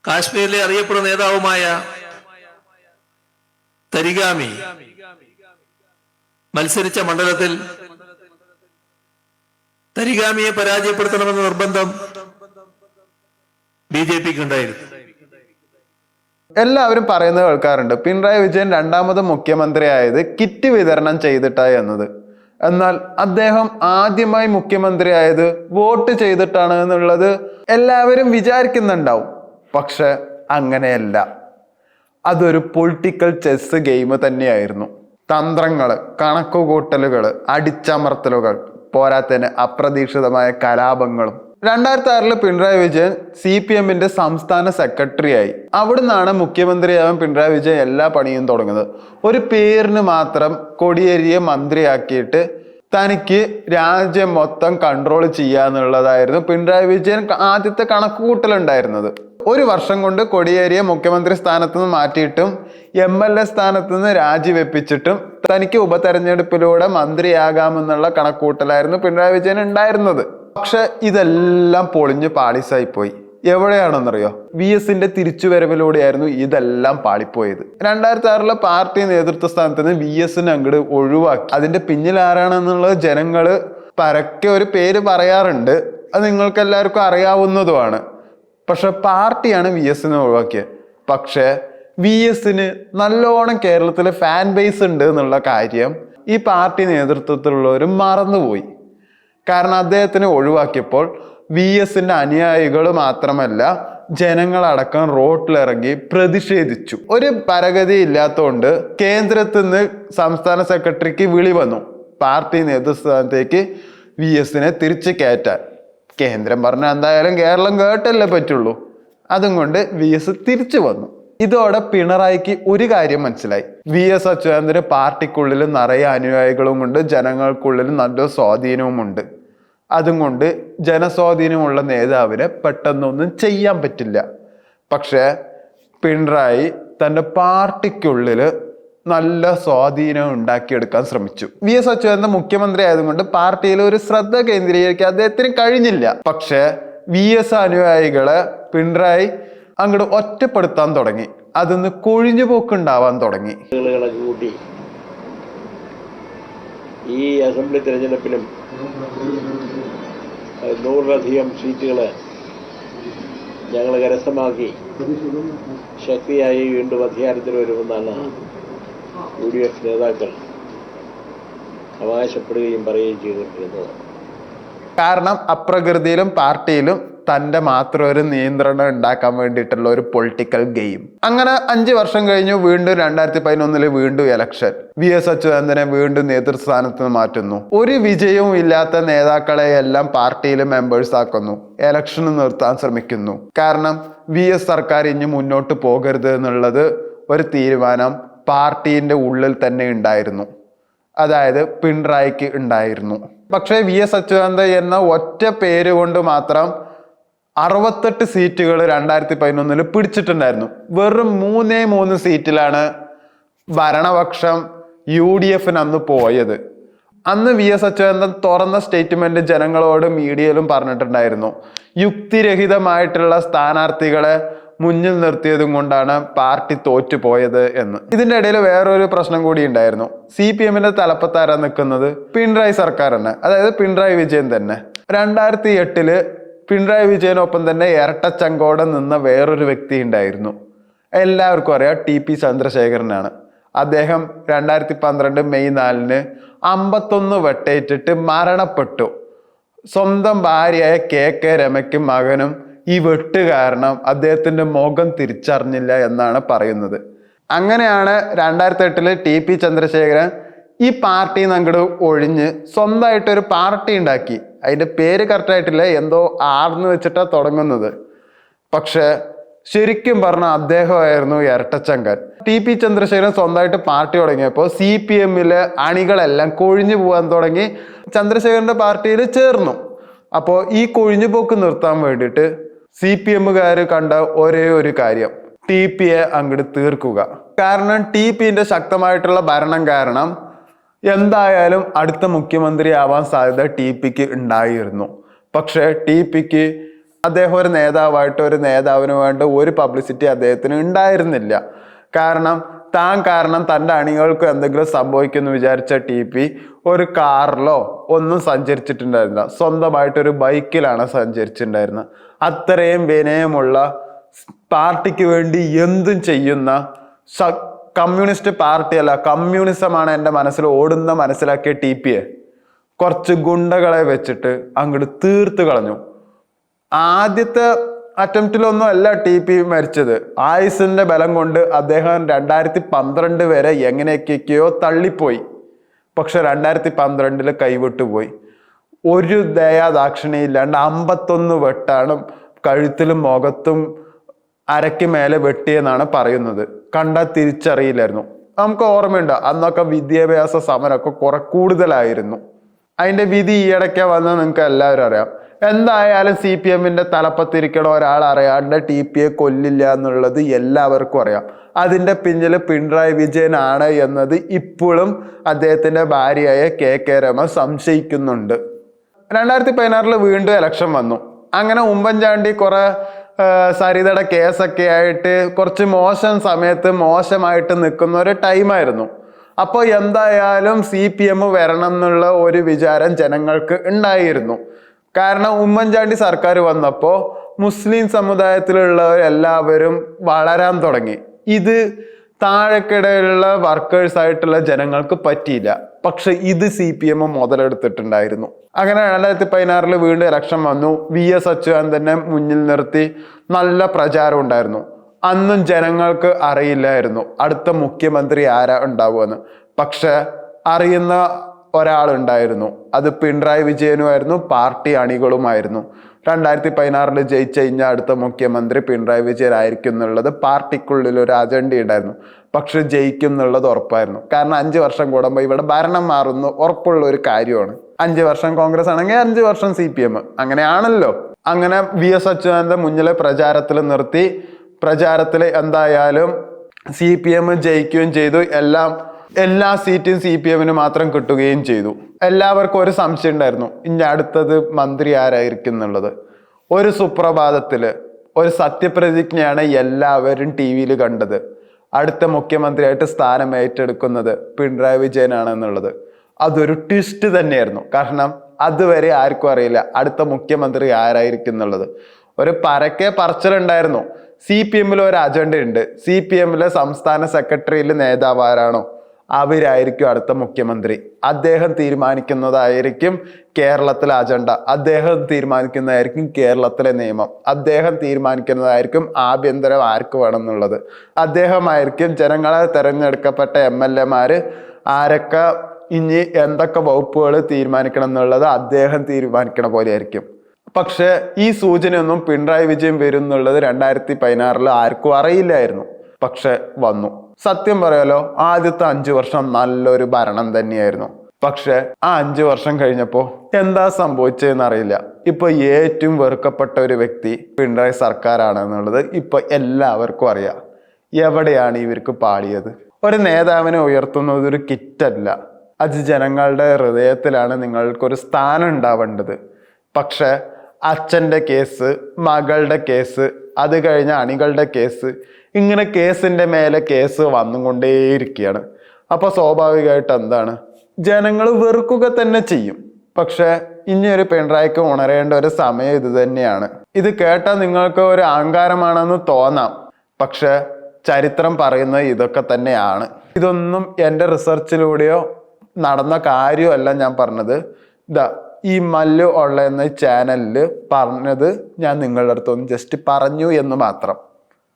കാശ്മീരിലെ അറിയപ്പെടുന്ന നേതാവുമായ തരിഗാമി മത്സരിച്ച മണ്ഡലത്തിൽ തരിഗാമിയെ പരാജയപ്പെടുത്തണമെന്ന നിർബന്ധം BJPക്ക് ഉണ്ടായിരുന്നു. എല്ലാവരും പറയുന്നത് കേൾക്കാറുണ്ട് പിണറായി വിജയൻ രണ്ടാമത് മുഖ്യമന്ത്രിയായത് കിറ്റ് വിതരണം ചെയ്തിട്ടായി എന്നത്. എന്നാൽ അദ്ദേഹം ആദ്യമായി മുഖ്യമന്ത്രിയായത് വോട്ട് ചെയ്തിട്ടാണ് എന്നുള്ളത് എല്ലാവരും വിചാരിക്കുന്നുണ്ടാവും. പക്ഷെ അങ്ങനെയല്ല. അതൊരു പൊളിറ്റിക്കൽ ചെസ് ഗെയിം തന്നെയായിരുന്നു. തന്ത്രങ്ങള്, കണക്കുകൂട്ടലുകൾ, അടിച്ചമർത്തലുകൾ, പോരാത്തതിന് അപ്രതീക്ഷിതമായ കലാപങ്ങളും. 2006 പിണറായി വിജയൻ CPMന്റെ സംസ്ഥാന സെക്രട്ടറി ആയി. അവിടുന്നാണ് മുഖ്യമന്ത്രിയാവാൻ പിണറായി വിജയൻ എല്ലാ പണിയും തുടങ്ങുന്നത്. ഒരു പേരിന് മാത്രം കൊടിയേരിയെ മന്ത്രിയാക്കിയിട്ട് തനിക്ക് രാജ്യം മൊത്തം കൺട്രോൾ ചെയ്യാന്നുള്ളതായിരുന്നു പിണറായി വിജയൻ ആദ്യത്തെ കണക്കുകൂട്ടലുണ്ടായിരുന്നത്. ഒരു വർഷം കൊണ്ട് കൊടിയേരിയെ മുഖ്യമന്ത്രി സ്ഥാനത്ത് നിന്ന് മാറ്റിയിട്ടും MLA സ്ഥാനത്ത് നിന്ന് രാജിവെപ്പിച്ചിട്ടും തനിക്ക് ഉപതെരഞ്ഞെടുപ്പിലൂടെ മന്ത്രിയാകാമെന്നുള്ള കണക്കൂട്ടലായിരുന്നു പിണറായി വിജയൻ ഉണ്ടായിരുന്നത്. പക്ഷെ ഇതെല്ലാം പൊളിഞ്ഞ് പാളിസായി പോയി. എവിടെയാണെന്നറിയോ? VSന്റെ തിരിച്ചുവരവിലൂടെയായിരുന്നു ഇതെല്ലാം പാളിപ്പോയത്. 2006 പാർട്ടി നേതൃത്വ സ്ഥാനത്ത് നിന്ന് VSനെ അങ്ങോട്ട് ഒഴിവാക്കി. അതിന്റെ പിന്നിൽ ആരാണെന്നുള്ളത് ജനങ്ങള് പരക്കെ ഒരു പേര് പറയാറുണ്ട്. അത് നിങ്ങൾക്ക് എല്ലാവർക്കും അറിയാവുന്നതുമാണ്. പക്ഷെ പാർട്ടിയാണ് VSനെ ഒഴിവാക്കിയത്. പക്ഷെ VSന് നല്ലോണം കേരളത്തിലെ ഫാൻ ബേസ് ഉണ്ട് എന്നുള്ള കാര്യം ഈ പാർട്ടി നേതൃത്വത്തിലുള്ളവർ മറന്നുപോയി. കാരണം അദ്ദേഹത്തിനെ ഒഴിവാക്കിയപ്പോൾ VSന്റെ അനുയായികൾ മാത്രമല്ല ജനങ്ങളടക്കം റോട്ടിലിറങ്ങി പ്രതിഷേധിച്ചു. ഒരു പരഗതി ഇല്ലാത്തതുകൊണ്ട് കേന്ദ്രത്തിൽ നിന്ന് സംസ്ഥാന സെക്രട്ടറിക്ക് വിളി വന്നു പാർട്ടി നേതൃസ്ഥാനത്തേക്ക് VSനെ തിരിച്ചു കയറ്റാൻ. കേന്ദ്രം പറഞ്ഞ എന്തായാലും കേരളം കേട്ടല്ലേ പറ്റുള്ളൂ. അതും കൊണ്ട് VS തിരിച്ചു വന്നു. ഇതോടെ പിണറായിക്ക് ഒരു കാര്യം മനസ്സിലായി. VS അച്യുതാനന്ദന് പാർട്ടിക്കുള്ളിൽ നിറയെ അനുയായികളും കൊണ്ട് ജനങ്ങൾക്കുള്ളിൽ നല്ല സ്വാധീനവുമുണ്ട്. അതും കൊണ്ട് ജനസ്വാധീനമുള്ള നേതാവിനെ പെട്ടെന്നൊന്നും ചെയ്യാൻ പറ്റില്ല. പക്ഷെ പിണറായി തൻ്റെ പാർട്ടിക്കുള്ളിൽ നല്ല സ്വാധീനം ഉണ്ടാക്കിയെടുക്കാൻ ശ്രമിച്ചു. VS അച്യുതാനന്ദൻ മുഖ്യമന്ത്രി ആയതുകൊണ്ട് പാർട്ടിയിൽ ഒരു ശ്രദ്ധ കേന്ദ്രീകരിക്കാൻ അദ്ദേഹത്തിന് കഴിഞ്ഞില്ല. പക്ഷെ VS അനുയായികളെ പിണറായി അങ്ങോട്ട് ഒറ്റപ്പെടുത്താൻ തുടങ്ങി. അതിന്ന് കൊഴിഞ്ഞുപോക്കുണ്ടാവാൻ തുടങ്ങി. ഈ അസംബ്ലി തെരഞ്ഞെടുപ്പിലും 100-ലധികം സീറ്റുകൾ ഞങ്ങൾ കരസ്ഥമാക്കി ശക്തിയായി വീണ്ടും അധികാരത്തിൽ വരുമെന്നാണ് UDF നേതാക്കൾ അവകാശപ്പെടുകയും പറയുകയും ചെയ്തിട്ടിരുന്നത്. കാരണം അപ്രകൃതിയിലും പാർട്ടിയിലും തൻ്റെ മാത്രം ഒരു നിയന്ത്രണം ഉണ്ടാക്കാൻ വേണ്ടിയിട്ടുള്ള ഒരു പൊളിറ്റിക്കൽ ഗെയിം. അങ്ങനെ 5 വർഷം കഴിഞ്ഞു. വീണ്ടും 2011 വീണ്ടും ഇലക്ഷൻ. VS അച്യുതാനന്ദനെ വീണ്ടും നേതൃസ്ഥാനത്ത് നിന്ന് മാറ്റുന്നു. ഒരു വിജയവും ഇല്ലാത്ത നേതാക്കളെ എല്ലാം പാർട്ടിയിൽ മെമ്പേഴ്സ് ആക്കുന്നു. ഇലക്ഷന് നിർത്താൻ ശ്രമിക്കുന്നു. കാരണം VS സർക്കാർ ഇനി മുന്നോട്ട് പോകരുത് എന്നുള്ളത് ഒരു തീരുമാനം പാർട്ടിന്റെ ഉള്ളിൽ തന്നെ ഉണ്ടായിരുന്നു. അതായത് പിണറായിക്ക് ഉണ്ടായിരുന്നു. പക്ഷേ VS അച്യുതാനന്ദൻ എന്ന ഒറ്റ പേര് കൊണ്ട് മാത്രം 68 സീറ്റുകൾ 2011 പിടിച്ചിട്ടുണ്ടായിരുന്നു. വെറും 3 സീറ്റിലാണ് ഭരണപക്ഷം UDFന് അന്ന് പോയത്. അന്ന് VS അച്യുതാനന്ദൻ തുറന്ന സ്റ്റേറ്റ്മെന്റ് ജനങ്ങളോട് മീഡിയയിലും പറഞ്ഞിട്ടുണ്ടായിരുന്നു. യുക്തിരഹിതമായിട്ടുള്ള സ്ഥാനാർത്ഥികളെ മുന്നിൽ നിർത്തിയതും കൊണ്ടാണ് പാർട്ടി തോറ്റുപോയത് എന്ന്. ഇതിന്റെ ഇടയിൽ വേറൊരു പ്രശ്നം കൂടി ഉണ്ടായിരുന്നു. CPMന്റെ തലപ്പത്താരാ നിൽക്കുന്നത്? പിണറായി സർക്കാർ തന്നെ, അതായത് പിണറായി വിജയൻ തന്നെ. 2008 പിണറായി വിജയനൊപ്പം തന്നെ ഇരട്ടച്ചങ്കോടെ നിന്ന വേറൊരു വ്യക്തി ഉണ്ടായിരുന്നു. എല്ലാവർക്കും അറിയാം, TP ചന്ദ്രശേഖരനാണ്. അദ്ദേഹം 2012 മെയ് 4 51 വെട്ടേറ്റിട്ട് മരണപ്പെട്ടു. സ്വന്തം ഭാര്യയായ KK രമയ്ക്കും മകനും ഈ വെട്ട് കാരണം അദ്ദേഹത്തിന്റെ മുഖം തിരിച്ചറിഞ്ഞില്ല എന്നാണ് പറയുന്നത്. അങ്ങനെയാണ് 2008 TP ചന്ദ്രശേഖരൻ ഈ പാർട്ടി അങ്ങോട്ട് ഒഴിഞ്ഞ് സ്വന്തമായിട്ടൊരു പാർട്ടി ഉണ്ടാക്കി. അതിന്റെ പേര് കറക്റ്റായിട്ടില്ല, എന്തോ ആർന്ന് വെച്ചിട്ടാ തുടങ്ങുന്നത്. പക്ഷെ ശരിക്കും പറഞ്ഞ അദ്ദേഹമായിരുന്നു ഇരട്ടച്ചങ്കൻ. TP ചന്ദ്രശേഖരൻ സ്വന്തമായിട്ട് പാർട്ടി തുടങ്ങിയപ്പോൾ CPMലെ അണികളെല്ലാം കൊഴിഞ്ഞു പോകാൻ തുടങ്ങി. ചന്ദ്രശേഖരന്റെ പാർട്ടിയിൽ ചേർന്നു. അപ്പോൾ ഈ കൊഴിഞ്ഞുപോക്ക് നിർത്താൻ വേണ്ടിയിട്ട് CPMകാര് കണ്ട ഒരേ ഒരു കാര്യം, TPയെ അങ്ങോട്ട് തീർക്കുക. കാരണം TPന്റെ ശക്തമായിട്ടുള്ള ഭരണം കാരണം എന്തായാലും അടുത്ത മുഖ്യമന്ത്രി ആവാൻ സാധ്യത TPക്ക് ഉണ്ടായിരുന്നു. പക്ഷെ TPക്ക് അദ്ദേഹം ഒരു നേതാവായിട്ട് ഒരു നേതാവിന് വേണ്ട ഒരു പബ്ലിസിറ്റി അദ്ദേഹത്തിന് ഉണ്ടായിരുന്നില്ല. കാരണം തൻ്റെ അണികൾക്ക് എന്തെങ്കിലും സംഭവിക്കുമെന്ന് വിചാരിച്ച TP ഒരു കാറിലോ ഒന്നും സഞ്ചരിച്ചിട്ടുണ്ടായിരുന്നില്ല. സ്വന്തമായിട്ടൊരു ബൈക്കിലാണ് സഞ്ചരിച്ചിട്ടുണ്ടായിരുന്നത്. അത്രയും വിനയമുള്ള, പാർട്ടിക്ക് വേണ്ടി എന്തും ചെയ്യുന്ന, കമ്മ്യൂണിസ്റ്റ് പാർട്ടിയല്ല കമ്മ്യൂണിസമാണ് എൻ്റെ മനസ്സിൽ ഓടുന്ന മനസ്സിലാക്കിയ TPയെ കുറച്ച് ഗുണ്ടകളെ വെച്ചിട്ട് അങ്ങോട്ട് തീർത്ത് കളഞ്ഞു. ആദ്യത്തെ അറ്റംപ്റ്റിലൊന്നും അല്ല TP മരിച്ചത്. ആയുസിന്റെ ബലം കൊണ്ട് അദ്ദേഹം 2012 വരെ എങ്ങനെയൊക്കെയോ തള്ളിപ്പോയി. പക്ഷെ 2012 കൈവിട്ടുപോയി. ഒരു ദയാദാക്ഷിണിയില്ലാണ്ട് 51 വെട്ടാണ് കഴുത്തിലും മുഖത്തും അരയ്ക്ക് മേലെ വെട്ടിയെന്നാണ് പറയുന്നത്. കണ്ടാൽ തിരിച്ചറിയില്ലായിരുന്നു. നമുക്ക് ഓർമ്മയുണ്ട്, അന്നൊക്കെ വിദ്യാഭ്യാസ സമരമൊക്കെ കുറെ കൂടുതലായിരുന്നു. അതിന്റെ വിധി ഈയിടയ്ക്ക് വന്ന് നിങ്ങൾക്ക് എല്ലാവരും അറിയാം. എന്തായാലും CPM-ന്റെ തലപ്പത്തിരിക്കണ ഒരാൾ അറിയാണ്ട് TPയെ കൊല്ലില്ല എന്നുള്ളത് എല്ലാവർക്കും അറിയാം. അതിന്റെ പിന്നിൽ പിണറായി വിജയനാണ് എന്നത് ഇപ്പോഴും അദ്ദേഹത്തിന്റെ ഭാര്യയായ KK രമ സംശയിക്കുന്നുണ്ട്. 2016 വീണ്ടും ഇലക്ഷൻ വന്നു. അങ്ങനെ ഉമ്മൻചാണ്ടി കുറെ സരിതയുടെ കേസൊക്കെ ആയിട്ട് കുറച്ച് മോശം സമയത്ത് മോശമായിട്ട് നിൽക്കുന്ന ഒരു ടൈമായിരുന്നു. അപ്പോൾ എന്തായാലും CPM വരണം എന്നുള്ള ഒരു വിചാരം ജനങ്ങൾക്ക് ഉണ്ടായിരുന്നു. കാരണം ഉമ്മൻചാണ്ടി സർക്കാർ വന്നപ്പോൾ മുസ്ലിം സമുദായത്തിലുള്ളവരെല്ലാവരും വളരാൻ തുടങ്ങി. ഇത് താഴെക്കിടയിലുള്ള വർക്കേഴ്സ് ആയിട്ടുള്ള ജനങ്ങൾക്ക് പറ്റിയില്ല. പക്ഷെ ഇത് CPM മുതലെടുത്തിട്ടുണ്ടായിരുന്നു. അങ്ങനെ 2016 വീണ്ടും ഇലക്ഷൻ വന്നു. VS അച്യുതാനന്ദനെ മുന്നിൽ നിർത്തി നല്ല പ്രചാരം ഉണ്ടായിരുന്നു. അന്നും ജനങ്ങൾക്ക് അറിയില്ലായിരുന്നു അടുത്ത മുഖ്യമന്ത്രി ആരാ ഉണ്ടാവുമെന്ന്. പക്ഷെ അറിയുന്ന ഒരാളുണ്ടായിരുന്നു. അത് പിണറായി വിജയനുമായിരുന്നു, പാർട്ടി അണികളുമായിരുന്നു. 2016 ജയിച്ചു കഴിഞ്ഞാൽ അടുത്ത മുഖ്യമന്ത്രി പിണറായി വിജയൻ ആയിരിക്കും എന്നുള്ളത് പാർട്ടിക്കുള്ളിൽ ഒരു അജണ്ട ഉണ്ടായിരുന്നു. പക്ഷെ ജയിക്കും എന്നുള്ളത് ഉറപ്പായിരുന്നു. കാരണം 5 വർഷം കൂടുമ്പോൾ ഇവിടെ ഭരണം മാറുന്നു ഉറപ്പുള്ള ഒരു കാര്യമാണ്. 5 വർഷം കോൺഗ്രസ് ആണെങ്കിൽ 5 വർഷം CPM, അങ്ങനെയാണല്ലോ. അങ്ങനെ VS അച്യുതാനന്ദൻ മുന്നിലെ പ്രചാരത്തിൽ നിർത്തി. പ്രചാരത്തിൽ എന്തായാലും CPM ജയിക്കുകയും ചെയ്തു. എല്ലാ സീറ്റും CPM-ന് മാത്രം കിട്ടുകയും ചെയ്തു. എല്ലാവർക്കും ഒരു സംശയം ഉണ്ടായിരുന്നു, ഇനി അടുത്തത് മന്ത്രി ആരായിരിക്കും എന്നുള്ളത്. ഒരു സുപ്രഭാതത്തില് ഒരു സത്യപ്രതിജ്ഞയാണ് എല്ലാവരും TV-യിൽ കണ്ടത്. അടുത്ത മുഖ്യമന്ത്രിയായിട്ട് സ്ഥാനം ഏറ്റെടുക്കുന്നത് പിണറായി വിജയനാണ് എന്നുള്ളത്. അതൊരു ട്വിസ്റ്റ് തന്നെയായിരുന്നു. കാരണം അതുവരെ ആർക്കും അറിയില്ല അടുത്ത മുഖ്യമന്ത്രി ആരായിരിക്കും എന്നുള്ളത്. ഒരു പരക്കെ പറച്ചിലുണ്ടായിരുന്നു. CPM-ൽ ഒരു അജണ്ട ഉണ്ട്. CPM-ലെ സംസ്ഥാന സെക്രട്ടറിയിൽ നേതാവ് ആരാണോ അവരായിരിക്കും അടുത്ത മുഖ്യമന്ത്രി. അദ്ദേഹം തീരുമാനിക്കുന്നതായിരിക്കും കേരളത്തിലെ അജണ്ട, അദ്ദേഹം തീരുമാനിക്കുന്നതായിരിക്കും കേരളത്തിലെ നിയമം, അദ്ദേഹം തീരുമാനിക്കുന്നതായിരിക്കും ആഭ്യന്തരം ആർക്ക് വേണം എന്നുള്ളത്. അദ്ദേഹമായിരിക്കും ജനങ്ങളെ തെരഞ്ഞെടുക്കപ്പെട്ട MLA-മാര് ആരൊക്കെ ഇനി എന്തൊക്കെ വകുപ്പുകൾ തീരുമാനിക്കണം എന്നുള്ളത് അദ്ദേഹം തീരുമാനിക്കണ പോലെ ആയിരിക്കും. പക്ഷെ ഈ സൂചനയൊന്നും പിണറായി വിജയൻ വരും എന്നുള്ളത് 2016 ആർക്കും അറിയില്ലായിരുന്നു. പക്ഷെ വന്നു. സത്യം പറയാലോ, ആദ്യത്തെ 5 വർഷം നല്ലൊരു ഭരണം തന്നെയായിരുന്നു. പക്ഷെ ആ 5 വർഷം കഴിഞ്ഞപ്പോ എന്താ സംഭവിച്ചതെന്ന് അറിയില്ല. ഇപ്പൊ ഏറ്റവും വെറുക്കപ്പെട്ട ഒരു വ്യക്തി പിണറായി സർക്കാരാണ് എന്നുള്ളത് ഇപ്പൊ എല്ലാവർക്കും അറിയാം. എവിടെയാണ് ഇവർക്ക് പാളിയത്? ഒരു നേതാവിനെ ഉയർത്തുന്നത് ഒരു കിറ്റല്ല, അത് ജനങ്ങളുടെ ഹൃദയത്തിലാണ് നിങ്ങൾക്കൊരു സ്ഥാനം ഉണ്ടാവേണ്ടത്. പക്ഷെ അച്ഛൻ്റെ കേസ്, മകളുടെ കേസ്, അത് കഴിഞ്ഞ അണികളുടെ കേസ്, ഇങ്ങനെ കേസിന്റെ മേലെ കേസ് വന്നുകൊണ്ടേയിരിക്കുകയാണ്. അപ്പൊ സ്വാഭാവികമായിട്ട് എന്താണ്, ജനങ്ങൾ വെറുക്കുക തന്നെ ചെയ്യും. പക്ഷെ ഇനി ഒരു പിണറായിക്ക് ഉണരേണ്ട ഒരു സമയം ഇത് തന്നെയാണ്. ഇത് കേട്ടാൽ നിങ്ങൾക്ക് ഒരു അഹങ്കാരമാണെന്ന് തോന്നാം. പക്ഷെ ചരിത്രം പറയുന്നത് ഇതൊക്കെ തന്നെയാണ്. ഇതൊന്നും എൻ്റെ റിസർച്ചിലൂടെയോ നടന്ന കാര്യമല്ല ഞാൻ പറഞ്ഞത്. ഈ മല്ലു ഉള്ള എന്ന ചാനലിൽ പറഞ്ഞത് ഞാൻ നിങ്ങളുടെ അടുത്തൊന്ന് ജസ്റ്റ് പറഞ്ഞു എന്ന് മാത്രം.